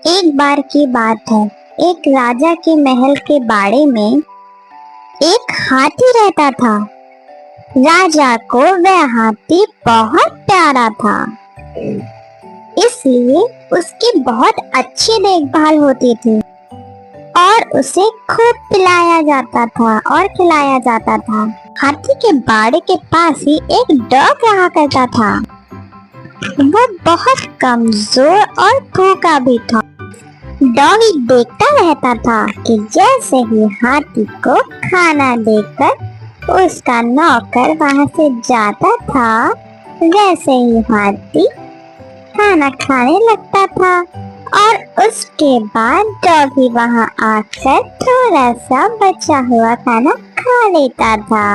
एक बार की बात है, एक राजा के महल के बाड़े में एक हाथी रहता था। राजा को वह हाथी बहुत प्यारा था, इसलिए उसकी बहुत अच्छी देखभाल होती थी और उसे खूब पिलाया जाता था और खिलाया जाता था। हाथी के बाड़े के पास ही एक डॉग रहा करता था। वो बहुत कमजोर और भूखा भी था। डॉगी देखता रहता था कि जैसे ही हाथी को खाना देकर उसका नौकर वहां से जाता था, वैसे ही हाथी खाना खाने लगता था और उसके बाद डॉगी वहां आकर थोड़ा सा बचा हुआ खाना खा लेता था।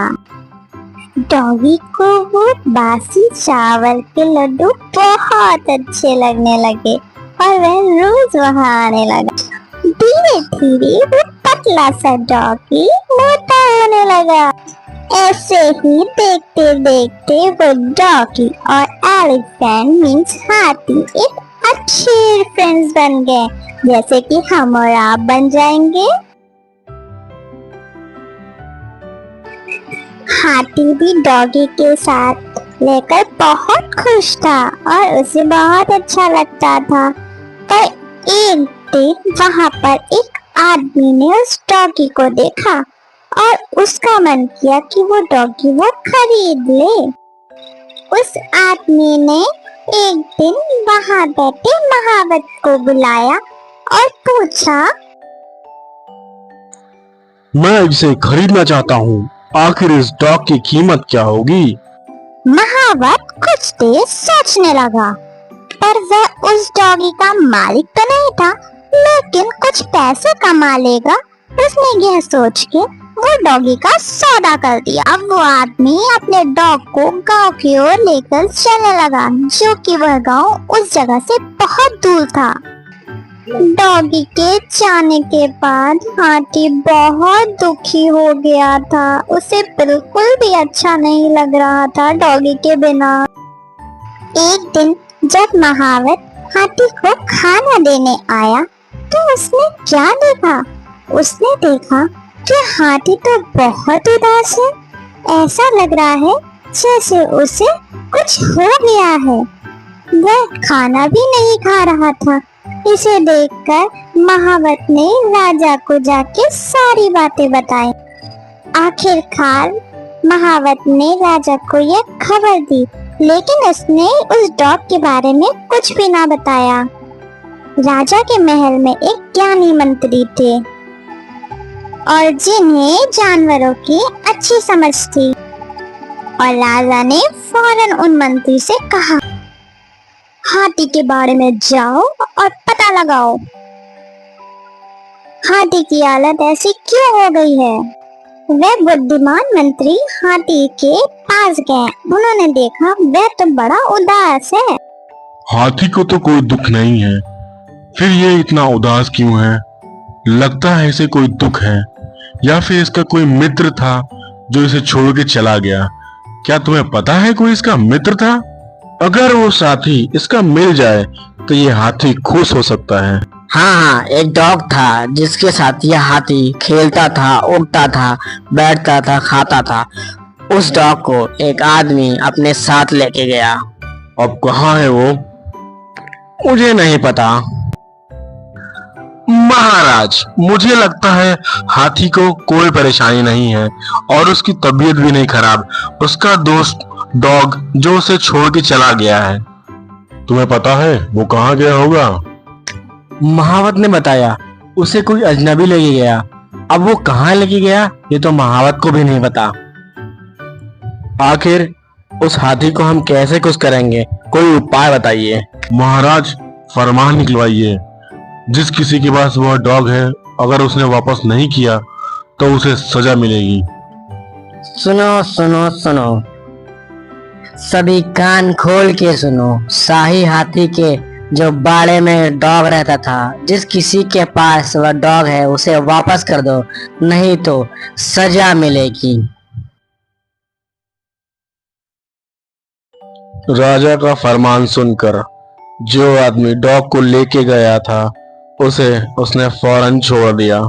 डॉगी को वो बासी चावल के लड्डू बहुत अच्छे लगने लगे और वह रोज वहां आने लगा। धीरे धीरे वो पतला सा डॉगी मोटा होने लगा। ऐसे ही देखते देखते वो डॉगी और एलिफेंट मीन्स हाथी एक अच्छे फ्रेंड्स बन गए, जैसे कि हम और आप बन जाएंगे। हाथी भी डॉगी के साथ लेकर बहुत खुश था और उसे बहुत अच्छा लगता था। पर एक दिन वहां पर एक आदमी ने उस डॉगी को देखा और उसका मन किया कि वो डॉगी वो खरीद ले। उस आदमी ने एक दिन वहां बैठे महावत को बुलाया और पूछा, मैं इसे खरीदना चाहता हूँ, आखिर इस डॉग की कीमत क्या होगी? महावत कुछ देर सोचने लगा, पर वह उस डॉगी का मालिक तो नहीं था, लेकिन कुछ पैसे कमा लेगा। उसने यह सोच के वो डॉगी का सौदा कर दिया। अब वो आदमी अपने डॉग को गांव की ओर लेकर चलने लगा, जो कि वह गांव उस जगह से बहुत दूर था। डॉगी के जाने के बाद हाथी बहुत दुखी हो गया था। उसे बिल्कुल भी अच्छा नहीं लग रहा था डॉगी के बिना। एक दिन जब महावत हाथी को खाना देने आया तो उसने क्या देखा? उसने देखा कि हाथी तो बहुत उदास है। ऐसा लग रहा है जैसे उसे कुछ हो गया है। वह खाना भी नहीं खा रहा था। इसे देखकर महावत ने राजा को जाके सारी बातें बताई। आखिरकार महावत ने राजा को यह खबर दी, लेकिन उसने उस डॉग के बारे में कुछ भी ना बताया। राजा के महल में एक ज्ञानी मंत्री थे और जिन्हें जानवरों की अच्छी समझ थी, और राजा ने फौरन उन मंत्री से कहा, हाथी के बारे में जाओ और पता लगाओ, हाथी की हालत ऐसी क्यों हो गई है। वह बुद्धिमान मंत्री हाथी के पास गए। उन्होंने देखा वह तो बड़ा उदास है। हाथी को तो कोई दुख नहीं है, फिर ये इतना उदास क्यों है? लगता है इसे कोई दुख है, या फिर इसका कोई मित्र था जो इसे छोड़ के चला गया। क्या तुम्हें पता है कोई इसका मित्र था? अगर वो साथी इसका मिल जाए तो ये हाथी खुश हो सकता है। हाँ, एक डॉग था जिसके साथ यह हाथी खेलता था, उड़ता था, बैठता था, खाता था। उस डॉग को एक आदमी अपने साथ लेके गया। अब कहाँ है वो? मुझे नहीं पता। महाराज, मुझे लगता है हाथी को कोई परेशानी नहीं है और उसकी तबीयत भी नहीं खराब। उसका दोस्त डॉग जो उसे छोड़ के चला गया है। तुम्हें पता है वो कहाँ गया होगा? महावत ने बताया उसे कोई अजनबी लेके गया। अब वो कहाँ लेके गया ये तो महावत को भी नहीं पता। आखिर उस हाथी को हम कैसे खुश करेंगे? कोई उपाय बताइए। महाराज, फरमान निकलवाइए, जिस किसी के पास वह डॉग है, अगर उसने वापस नहीं किया तो उसे सजा मिलेगी। सुनो सुनो सुनो, सभी कान खोल के सुनो। शाही हाथी के जो बाड़े में डॉग रहता था, जिस किसी के पास वह डॉग है उसे वापस कर दो, नहीं तो सजा मिलेगी। राजा का फरमान सुनकर जो आदमी डॉग को लेके गया था उसने फौरन छोड़ दिया।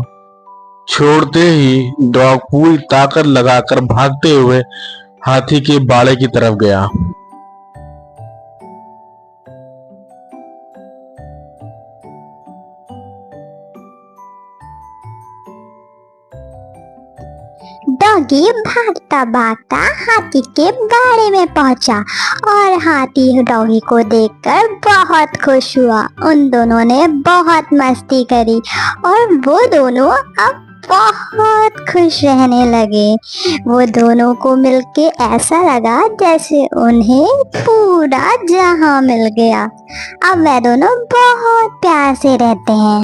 छोड़ते ही डॉग पूरी ताकत लगाकर भागते हुए हाथी के बाड़े की तरफ गया। डॉगी भागता भागता हाथी के बाड़े में पहुंचा और हाथी डॉगी को देखकर बहुत खुश हुआ। उन दोनों ने बहुत मस्ती करी और वो दोनों अब बहुत खुश रहने लगे। वो दोनों को मिलके ऐसा लगा जैसे उन्हें पूरा जहां मिल गया। अब वे दोनों बहुत प्यार से रहते हैं।